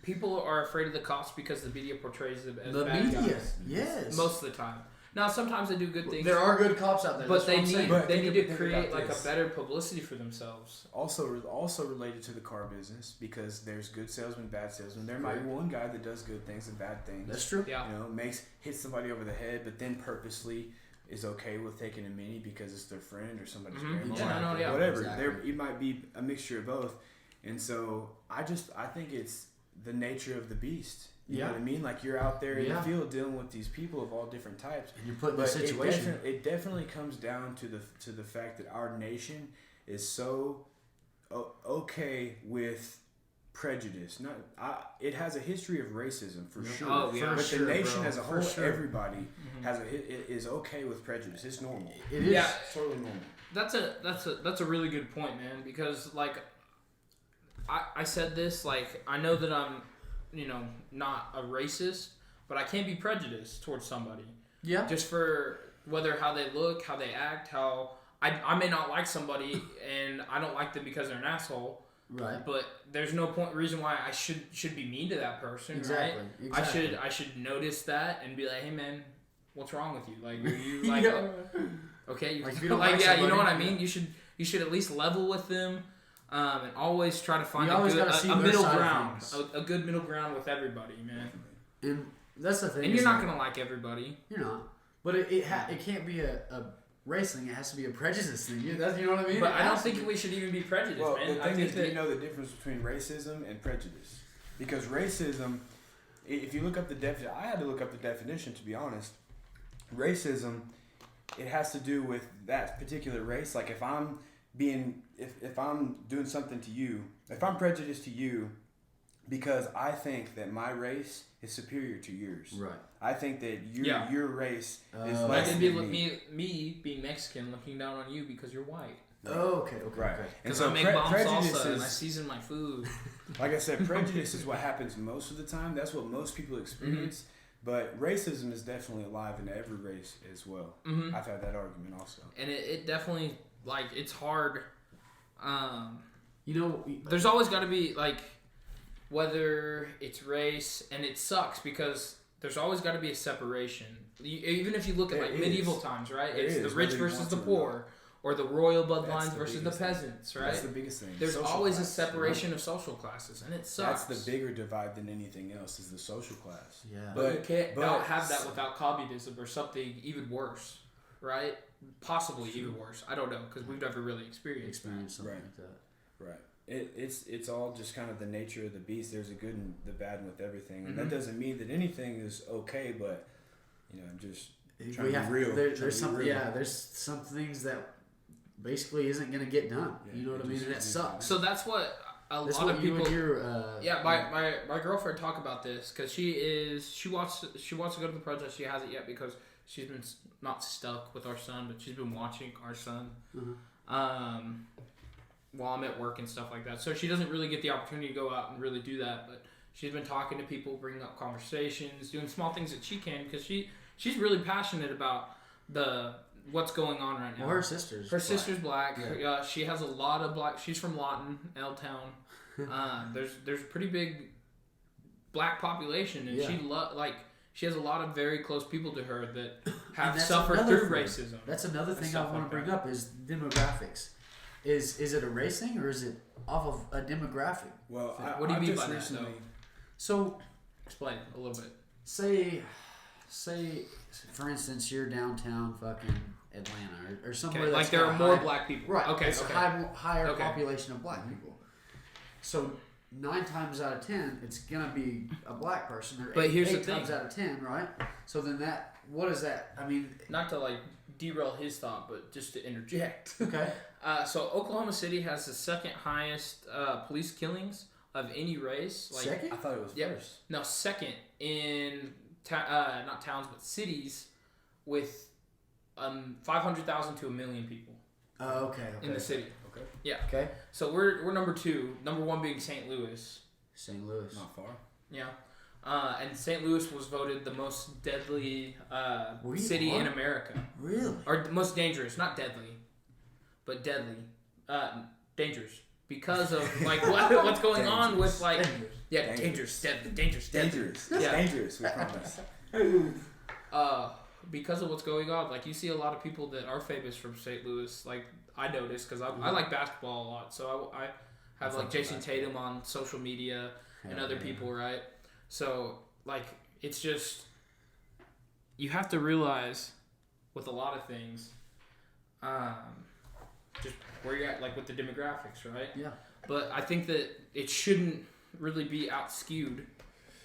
A: people are afraid of the cops because the media portrays them as
B: The
A: bad
B: media,
A: guys.
B: yes.
A: Most of the time. Now, sometimes they do good things.
B: There are good cops out there,
A: but
B: that's
A: they
B: what I'm saying.
A: need
C: But
A: they
C: think
A: need
C: ab-
A: to
C: think
A: create
C: about
A: like
C: this.
A: a better publicity for themselves.
C: Also related to the car business, because there's good salesmen, bad salesmen. There might be one guy that does good things and bad things.
B: That's true.
A: Yeah.
C: Hits somebody over the head, but then purposely is okay with taking a mini because it's their friend or somebody's grandma.
A: Yeah, I know, yeah.
C: Whatever.
B: Exactly.
C: It might be a mixture of both. And so I think it's the nature of the beast. You know what I mean? Like you're out there in the field dealing with these people of all different types.
B: And you're put in a
C: But
B: situation.
C: it definitely comes down to the fact that our nation is so okay with prejudice. It has a history of racism for sure.
A: Oh, yeah.
C: But
B: sure,
C: the nation
B: bro.
C: as a
B: For
C: whole,
B: sure.
C: everybody is okay with prejudice. It's normal.
B: It is.
A: Yeah.
C: It's totally normal.
A: That's a really good point, man. Because like, I said this, like, I know that I'm, not a racist, but I can't be prejudiced towards somebody.
B: Yeah.
A: Just for whether how they look, how they act, how I may not like somebody and I don't like them because they're an asshole.
B: Right.
A: But there's no reason why I should be mean to that person,
B: Exactly.
A: right?
B: Exactly.
A: I should notice that and be like, hey man, what's wrong with you? Like, are you like, okay,
B: Like, if you don't like
A: you know
B: somebody,
A: what I mean? You should at least level with them, and always try to find a middle ground, a good middle ground with everybody, man.
B: And that's the thing.
A: And you're not gonna like everybody.
B: You're not. But it can't be a race thing. It has to be a prejudice thing. You know what I mean?
A: But I don't think we should even be prejudiced,
C: Well,
A: man.
C: the
A: I
C: thing
A: think
C: is,
A: that,
C: do you know the difference between racism and prejudice? Because racism, if you look up the definition, I had to look up the definition to be honest. Racism, it has to do with that particular race. Like if I'm doing something to you, if I'm prejudiced to you, because I think that my race is superior to yours.
B: Right.
C: I think that your race is
A: like
C: less
A: it'd
C: than
A: be me being Mexican looking down on you because you're white.
B: Oh, okay.
C: Right.
B: Okay.
C: And
A: Because
C: so
A: I make bomb
C: prejudice
A: salsa and I
C: is,
A: season my food.
C: like I said, prejudice is what happens most of the time. That's what most people experience. But racism is definitely alive in every race as well.
A: Mm-hmm.
C: I've had that argument also.
A: And it definitely, like, it's hard.
B: You know,
A: There's always got to be, like, whether it's race, and it sucks because there's always got to be a separation. Even if you look at, like, medieval times, right? It's the rich versus the poor, or the royal bloodlines versus the peasants, right?
C: That's the biggest thing.
A: There's
C: Social
A: always
C: class.
A: a separation of social classes, and it sucks.
C: That's the bigger divide than anything else is the social class.
B: yeah.
A: But you can't not have that without communism or something even worse, right? Possibly even worse. I don't know because we've never really experienced
B: Something like that.
C: Right. It's all just kind of the nature of the beast. There's a good and the bad with everything, and that doesn't mean that anything is okay. But I'm just trying to be real.
B: There's some there's some things that basically isn't gonna get done.
C: Yeah,
B: you know what I mean? And that sucks.
A: So that's what
B: That's
A: lot
B: what
A: of
B: you
A: people.
B: and your
A: My girlfriend talk about this because she wants to go to the protest. She hasn't yet because she's been not stuck with our son, but she's been watching our son. While I'm at work and stuff like that. So she doesn't really get the opportunity to go out and really do that, but she's been talking to people, bringing up conversations, doing small things that she can because she's really passionate about what's going on right now.
B: Well, her sister's
A: black.
B: Yeah.
A: She has a lot of black. She's from Lawton, L-Town. There's a pretty big black population, and she has a lot of very close people to her that have suffered through racism.
B: That's another thing I want to bring up is demographics. Is it a race thing or is it off of a demographic?
C: Well,
A: what do you mean by
C: that?
A: though?
B: So,
A: explain a little bit.
B: Say, for instance, you're downtown fucking Atlanta or somewhere that's
A: like there are more black people.
B: Right.
A: Okay.
B: It's a higher population of black people. So 9 times out of 10, it's gonna be a black person. Or
A: but here's the
B: 8
A: thing.
B: times out of 10, right? So then what is that? I mean,
A: Not to like derail his thought, but just to interject.
B: Okay.
A: So Oklahoma City has the second highest police killings of any race. Like,
B: second?
C: I thought it was first.
A: No, second in not towns but cities with 500,000 to 1 million people.
B: Okay.
A: In the city.
C: Okay.
A: Yeah.
B: Okay.
A: So we're number 2. Number 1 being St. Louis.
B: St. Louis.
C: Not far.
A: Yeah. And St. Louis was voted the most deadly city in America.
B: Really?
A: Or the most dangerous, not deadly, but deadly. Dangerous. Because of like what's going on with like dangerous, deadly.
C: Dangerous.
A: Yeah.
C: Dangerous, we promise.
A: Because of what's going on, like you see a lot of people that are famous from St. Louis. Like I noticed because I like basketball a lot, so I have like Jason Tatum on social media and other people, right? So like it's just you have to realize with a lot of things, just where you're at, like with the demographics, right?
B: Yeah.
A: But I think that it shouldn't really be out skewed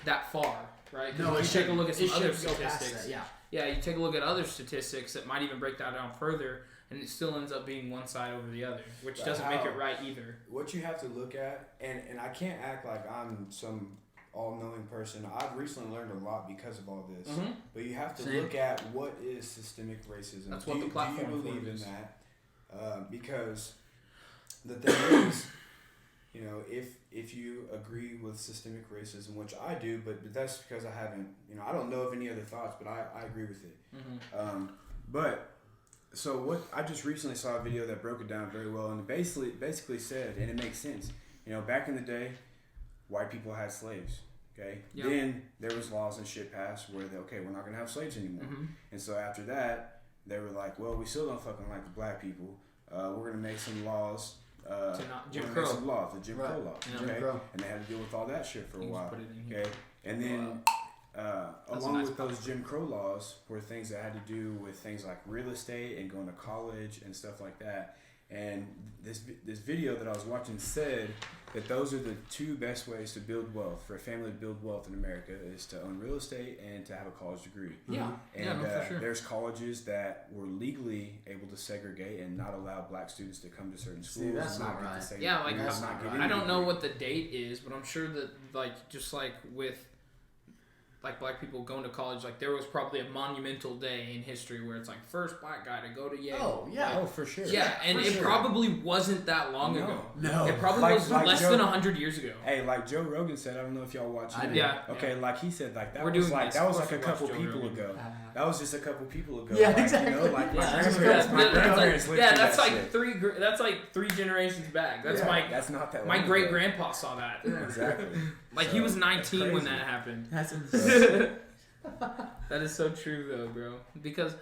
A: that far, right?
B: No,
A: you take a look at some other
B: statistics.
A: statistics. Yeah, you take a look at other statistics that might even break that down further. and it still ends up being one side over the other, which
C: But
A: doesn't make it right either.
C: What you have to look at, and I can't act like I'm some all-knowing person. I've recently learned a lot because of all this.
A: Mm-hmm.
C: But you have to
B: Same.
C: look at what is systemic racism.
A: That's what the platform
C: do you believe
A: for
C: in
A: is.
C: that? Because the thing is, you know, if you agree with systemic racism, which I do, but that's because I haven't, you know, I don't know of any other thoughts, but I agree with it.
A: Mm-hmm.
C: But so what I just recently saw a video that broke it down very well, and it basically said, and it makes sense. You know, back in the day, white people had slaves. Okay,
A: Yep.
C: Then there was laws and shit passed where we're not gonna have slaves anymore.
A: Mm-hmm.
C: And so after that, they were like, well, we still don't fucking like the black people. We're gonna make some laws.
A: To not Jim
C: we're gonna
A: Crow.
C: make some laws, the Jim
B: Right.
C: Crow laws.
A: Yeah.
C: Okay,
B: Jim Crow.
C: and they had to deal with all that shit for a
A: You just
C: while.
A: put it in here.
C: Okay, and then
A: That's
C: along
A: a nice
C: with those
A: podcast.
C: Jim Crow laws were things that had to do with things like real estate and going to college and stuff like that. And this video that I was watching said that those are the two best ways to build wealth, for a family to build wealth in America, is to own real estate and to have a college degree.
A: Yeah.
C: And
A: Yeah, no, for sure.
C: there's colleges that were legally able to segregate and not allow black students to come to certain schools.
B: See, that's
C: and
B: not
C: get the
B: right.
C: same-
A: Yeah, like
B: That's
C: not
B: not
C: get
B: right.
A: I
C: any
A: don't know
C: degree.
A: what the date is, but I'm sure that like just like with like black people going to college, like there was probably a monumental day in history where it's like first black guy to go to Yale.
B: Oh, yeah.
C: Oh, for sure.
A: Yeah, and
B: For
A: it
B: sure.
A: probably wasn't that long
C: No.
A: ago.
B: No.
A: It probably
C: Like-
A: was
C: like
A: less
C: Joe-
A: than 100 years ago.
C: Hey, like Joe Rogan said, I don't know if y'all watch
B: I
C: it.
B: do.
A: Yeah.
C: Okay,
A: yeah.
C: like he said, like that
A: We're
C: was
A: doing
C: like
A: this.
C: that was
A: Of
C: like a
A: course we
C: couple
A: watch Joe
C: people
A: Rogan.
C: ago. That was just a couple people ago.
B: Yeah,
C: like,
B: exactly.
C: You know, like my
A: Yeah,
C: grandparents, my grandparents lived
A: yeah,
C: through
A: that's
C: that
A: like
C: shit.
A: that's like three generations back. That's
B: Yeah,
C: That's not that.
A: my
C: long
A: great
C: ago.
A: grandpa saw that.
C: Exactly.
A: Like
C: So,
A: he was
C: that's
A: 19 when
C: crazy.
A: that happened.
B: That's insane.
A: That is so true though, bro. Because,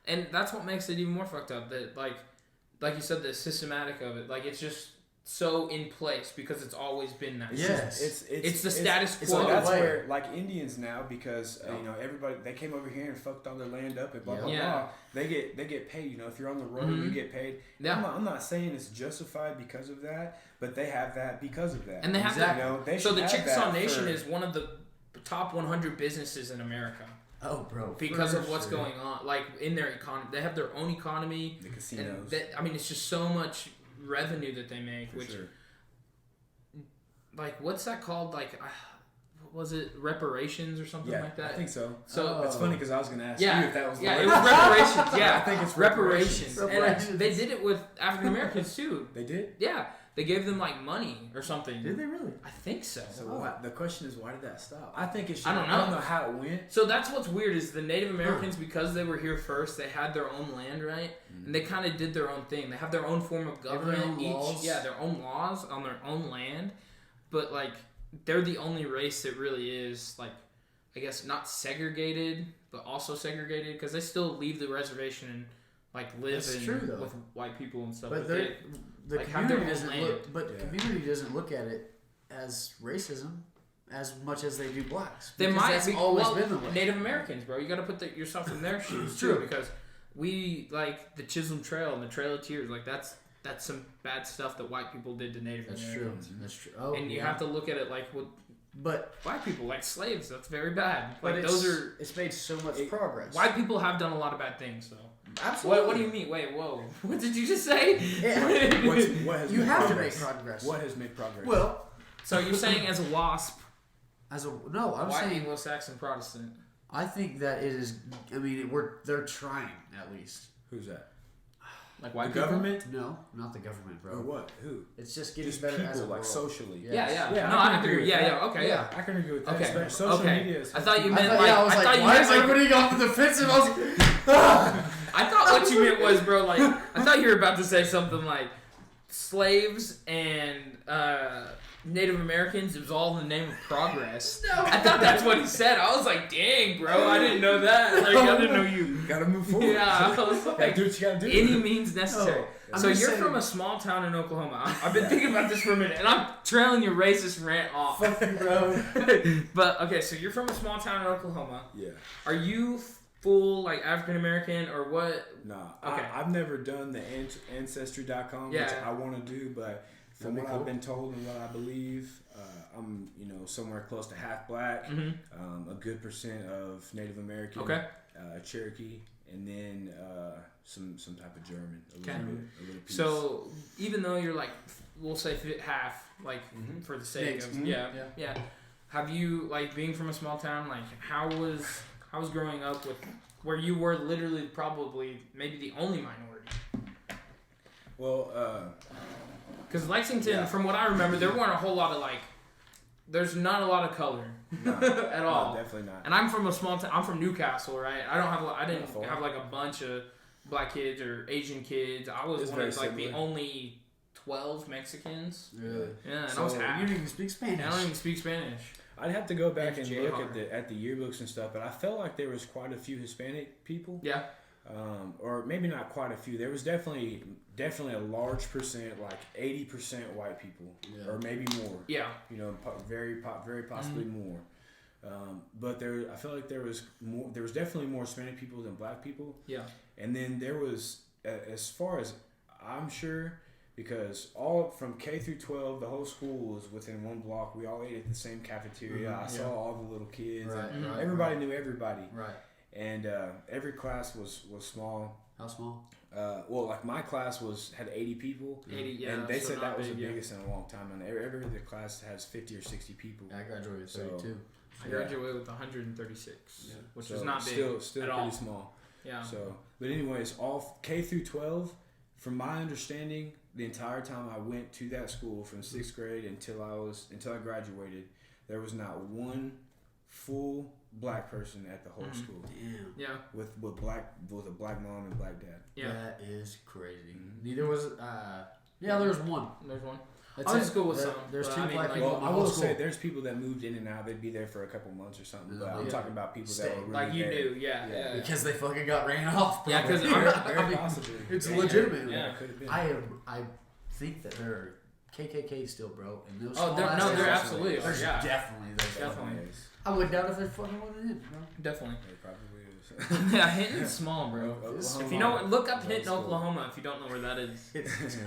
A: and that's what makes it even more fucked up. That like you said, the systematic of it, like it's just so in place because it's always been that.
B: Yes.
A: It's the status
B: it's
A: quo.
B: all
C: That's
B: way.
C: where, like Indians now, because you know everybody, they came over here and fucked all their land up and blah blah
A: Yeah.
C: blah. They get paid. You know, if you're on the road,
A: Mhm.
C: you get paid.
A: Yeah.
C: I'm not saying it's justified because of that, but they have that because of that.
A: And they have
B: Exactly.
C: You know, they
A: So
C: should
A: the
C: have
A: Chickasaw
C: that
A: Nation
C: for-
A: is one of the top 100 businesses in America
B: Oh, bro.
A: because
B: for
A: of what's
B: sure.
A: going on. Like in their economy, they have their own economy.
C: the
A: And
C: casinos.
A: I mean, it's just so much revenue that they make.
C: For
A: Which,
C: sure.
A: like, what's that called? Like, what was it, reparations or something
C: Yeah,
A: like that?
C: I think so.
A: So
C: That's funny because I was gonna ask
A: Yeah,
C: you if that was.
A: yeah,
C: the
A: it
C: word.
A: was reparations. Yeah,
C: I think it's
A: reparations.
B: reparations.
A: And they did it with African Americans too.
C: They did.
A: Yeah, they gave them like money or something.
B: Did they really?
A: I think so.
C: So what? The question is, why did that stop? I think it should.
A: I don't
C: I don't
A: know.
C: know how it went.
A: So that's what's weird is the Native Americans, because they were here first, they had their own land, right? And they kind of did their own thing. They have their own form of government.
B: own laws.
A: Their own laws on their own land. But like, they're the only race that really is like, I guess not segregated, but also segregated because they still leave the reservation and like live
B: That's true, though.
A: with white people and stuff.
B: But
A: they,
B: the
A: like, have their
B: community
A: own
B: doesn't
A: land.
B: look. But
C: Yeah.
B: community doesn't look at it as racism as much as they do blacks.
A: They
B: Because
A: might
B: that's
A: be
B: always
A: well,
B: been the way.
A: Native Americans, bro. You got to put yourself in their shoes
B: True.
A: too, because we like the Chisholm Trail and the Trail of Tears. Like that's some bad stuff that white people did to Native
B: That's true.
A: Americans.
B: That's true. Oh,
A: And you
B: yeah.
A: have to look at it like with
B: But
A: black people, like slaves. That's very bad.
B: but
A: Like
B: it's,
A: those are
B: it's made so much progress.
A: white people have done a lot of bad things though.
B: Absolutely.
A: What do you mean? Wait, whoa. What did you just say?
B: Yeah.
C: What has
B: You
C: made
B: have to
C: progress?
B: make progress.
C: What has made progress?
B: Well,
A: So you're saying as a WASP,
B: as a no, I'm
A: white
B: saying
A: Anglo-Saxon Protestant.
B: I think that it is. I mean, they're trying at least.
C: Who's that?
A: Like
C: The
A: white people?
C: government
B: No, not the government, bro.
C: or what? Who?
B: It's just getting
C: Just
B: better
C: people,
B: as a
C: like
B: world.
C: socially.
B: Yeah.
A: Yeah.
C: Yeah,
A: No,
C: I
A: I
C: can
A: agree.
C: agree with
A: Yeah,
C: that.
A: yeah. Okay, yeah.
C: I can agree with that.
A: Okay.
C: Especially social
A: Okay.
C: media is.
A: I thought you
B: I
A: meant
B: thought,
A: like
B: yeah, I was
A: I
B: like,
A: thought you
B: why
A: meant
B: is
A: like
B: everybody off the defensive? I was like,
A: I thought what you meant was, bro, like, I thought you were about to say something like slaves and Native Americans, it was all in the name of progress.
B: No.
A: I thought that's what he said. I was like, dang, bro, I didn't know that. Like, I didn't know you.
C: Gotta move forward.
A: Yeah, I was
C: Gotta
A: like,
C: do what you gotta do.
A: any means necessary.
B: No, I'm
A: So
B: just
A: you're
B: saying-
A: from a small town in Oklahoma. I've been thinking about this for a minute, and I'm trailing your racist rant off.
B: fuck you, bro.
A: But, okay, so you're from a small town in Oklahoma.
C: Yeah.
A: Are you full, like, African American, or what?
C: Nah.
A: Okay.
C: I've never done the Ancestry.com, which
A: Yeah.
C: I want to do, but from
B: That'd be
C: what
B: cool.
C: I've been told and what I believe, I'm somewhere close to half black,
A: Mm-hmm.
C: a good percent of Native American,
A: Okay.
C: Cherokee, and then some type of German. A little piece.
A: So even though you're like, we'll say half, like for the sake of yeah. Have you, like, being from a small town, like how was growing up with where you were literally probably maybe the only minority?
C: Well,
A: because Lexington, from what I remember, there weren't a whole lot of there's not a lot of color at all.
C: No, definitely not.
A: And I'm from a small town. I'm from Newcastle, right? I didn't have like a bunch of black kids or Asian kids. I was one of like the only 12 Mexicans.
B: Really?
A: Yeah, and I was half.
B: You didn't even speak Spanish.
A: I don't even speak Spanish.
C: I'd have to go back and look at the yearbooks and stuff, but I felt like there was quite a few Hispanic people.
A: Yeah.
C: Or maybe not quite a few. There was definitely a large percent, like 80% white people, or maybe more.
A: Yeah.
C: You know, very possibly more. But I felt like there was more. There was definitely more Hispanic people than black people.
A: Yeah.
C: And then there was, as far as I'm sure, because all from K through 12, the whole school was within one block. We all ate at the same cafeteria. I saw all the little kids.
B: Right,
C: everybody knew everybody.
B: Right.
C: And every class was small.
B: How small?
C: Well, like my class had 80 people.
A: 80, yeah.
C: And they said that was the
A: big,
C: biggest in a long time. And every other class has 50 or 60 people.
B: I graduated with 32.
A: I graduated with 136, which is not big.
C: Still
A: at
C: pretty
A: all.
C: small.
A: Yeah.
C: So, but anyways, all K through 12, from my understanding, the entire time I went to that school from 6th grade until I graduated, there was not one full black person at the whole school.
B: Damn.
C: Yeah. With a black mom and black dad.
A: Yeah.
B: That is crazy. Neither was there was one.
A: There's one.
B: That's
A: I went to school with some.
B: There's two
A: I mean,
B: black
A: like,
B: people.
C: Well, I will say there's people that moved in and out. They'd be there for a couple months or something. But I'm talking about people that were really
A: like you
C: there.
A: knew, yeah.
B: Because they fucking got ran off.
A: Yeah, because
C: very possibly.
B: It's legitimate.
C: Yeah, it could have been.
B: I think that there are KKK still, bro. And those
A: there absolutely are.
B: There's
A: yeah.
B: definitely.
A: Definitely.
B: I would doubt if there's fucking one in it, bro.
A: Definitely.
C: It probably is.
A: Yeah, Hinton's small, bro.
C: Oklahoma.
A: If you know, look up Hinton, Oklahoma. If you don't know where that is,
B: It's tiny.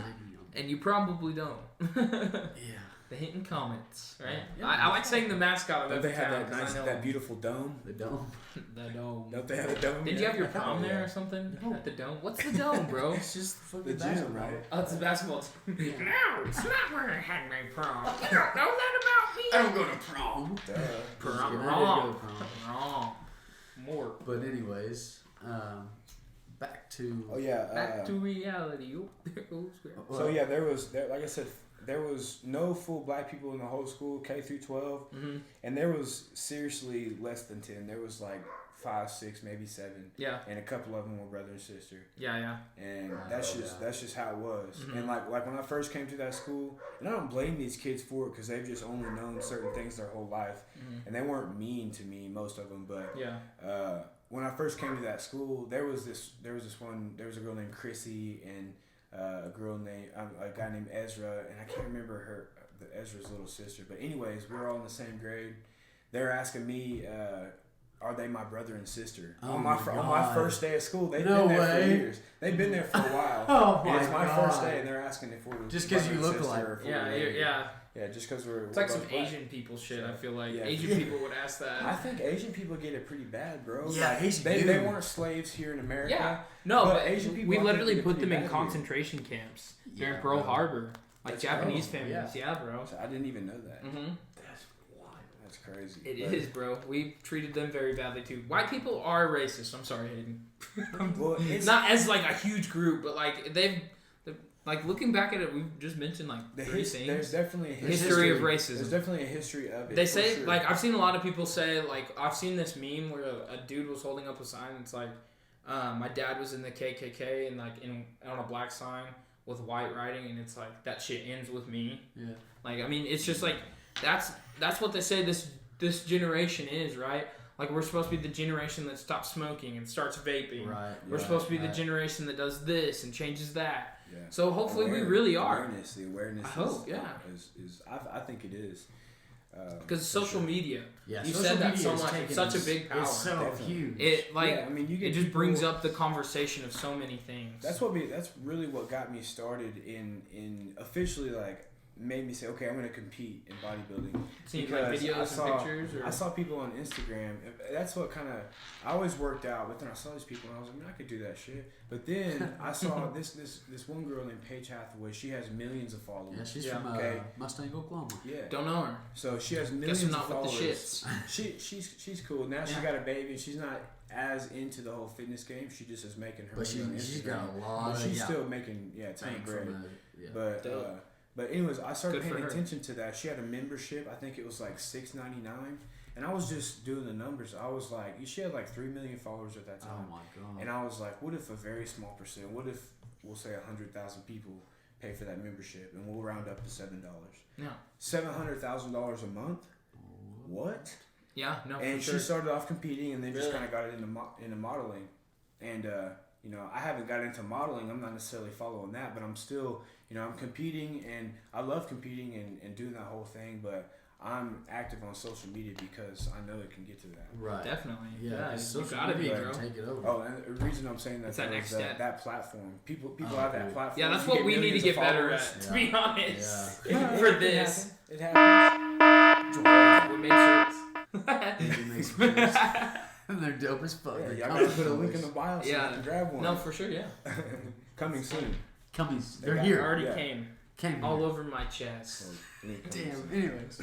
A: and you probably don't.
B: Yeah.
A: The Hinton Comets, right?
B: Yeah,
A: I like saying the mascot of
C: Don't
A: every
C: they have
A: town.
C: that that beautiful dome?
B: The dome.
A: The dome.
C: Don't they have a dome?
A: Did you have your prom there or something?
B: No.
A: At the dome? What's the dome, bro?
B: It's just the fucking
C: The gym,
B: basketball.
C: right?
A: Oh, it's a basketball team. No, it's not where I had my prom. You don't know that about me.
B: I don't go to prom.
C: Duh.
A: Prom.
B: I did
A: Wrong.
B: go to prom.
A: Wrong. More.
B: But anyways, back to.
C: Oh yeah.
A: Back to reality. Oh, there goes where.
C: So yeah, like I said, there was no full black people in the whole school, K through 12, and there was seriously less than 10. There was like 5, 6, maybe 7.
A: Yeah.
C: And a couple of them were brother and sister.
A: Yeah.
C: And that's just how it was. And like when I first came to that school, and I don't blame these kids for it because they've just only known certain things their whole life, and they weren't mean to me, most of them. But when I first came to that school, there was a girl named Chrissy and a guy named Ezra, and I can't remember Ezra's little sister. But anyways, we were all in the same grade. They're asking me, are they my brother and sister? On my first day of school. They've been there for years. They've been there for a while.
B: Oh my
C: and it's my
B: God.
C: first day, and they're asking if we're
B: Just 'cause you look alike.
C: Yeah, just because we're.
A: It's like some
C: black.
A: Asian people shit. I feel like
C: Yeah.
A: Asian people would ask that.
C: I think Asian people get it pretty bad, bro.
B: Yeah,
C: like,
B: Asian
C: they
B: do.
C: weren't slaves here in America.
A: Yeah, no, but
C: Asian people.
A: we
C: I think,
A: literally
C: get it
A: put
C: pretty
A: them in
C: bad here.
A: concentration camps during
B: Yeah,
A: Pearl
B: bro.
A: Harbor, like
C: That's
A: Japanese
C: bro.
A: families. Yeah, bro.
C: So I didn't even know that.
B: That's wild.
C: That's crazy.
A: It is, bro. We treated them very badly too. White people are racist. I'm sorry, Hayden.
C: Well, it's
A: Not as like a huge group, but like like looking back at it, we've just mentioned like three things.
C: There's definitely a
A: History of racism.
C: There's definitely a history of it.
A: They
C: for
A: say,
C: sure.
A: like, I've seen a lot of people say, like, I've seen this meme where a dude was holding up a sign. It's like, my dad was in the KKK and like on a black sign with white writing, and it's like that shit ends with me.
B: Yeah.
A: Like, I mean, it's just like that's what they say this generation is, right? Like, we're supposed to be the generation that stops smoking and starts vaping.
B: Right.
A: We're supposed to be the generation that does this and changes that.
C: Yeah.
A: So hopefully we really are.
C: The awareness.
A: I hope, yeah.
C: I think it is.
A: Because social media.
B: Yeah.
A: You
B: social
A: said that
B: media
A: so
B: is
A: much. It's such a big power.
B: It's so
C: Definitely.
B: huge.
A: It like
C: Yeah, I mean, you get
A: it just
C: people-
A: brings up the conversation of so many things.
C: That's really what got me started in officially like made me say, okay, I'm going to compete in bodybuilding.
A: Seeing like videos and pictures? Or?
C: I saw people on Instagram. That's what kind of, I always worked out, but then I saw these people and I was like, man, I could do that shit. But then I saw this one girl named Paige Hathaway. She has millions of followers.
B: Yeah, she's from Mustang, Oklahoma.
C: Yeah.
A: Don't know her.
C: So she has millions
A: Guess I'm not
C: of followers.
A: with the shits.
C: She's cool. Now she got a baby. She's not as into the whole fitness game. She just is making her.
B: But she's got a lot.
C: But she's still making ton of bread. But anyways, I started paying attention to that. She had a membership. I think it was like $6.99, and I was just doing the numbers. I was like, she had like 3 million followers at that time.
B: Oh my god!
C: And I was like, what if a very small percent? What if we'll say 100,000 people pay for that membership, and we'll round up to $7.
A: Yeah.
C: $700,000 a month. What?
A: Yeah. No.
C: And she started off competing, and then just kind of got into modeling, and I haven't got into modeling. I'm not necessarily following that, but I'm still. I'm competing, and I love competing and doing that whole thing, but I'm active on social media because I know it can get to that.
B: Right.
A: Definitely.
B: Yeah.
A: You gotta be, bro.
B: Take it over.
C: Oh, and the reason I'm saying that is that platform. People have that platform.
A: Yeah, that's what we need to get better at, to be honest.
C: Yeah.
A: For this.
C: It happens.
A: We make shirts.
B: They're dope as fuck.
C: Yeah, y'all gotta put a link in the bio so you can grab one.
A: No, for sure, yeah.
C: Coming soon.
B: They're here.
A: Already came all over my chest.
C: Damn.
B: Anyways.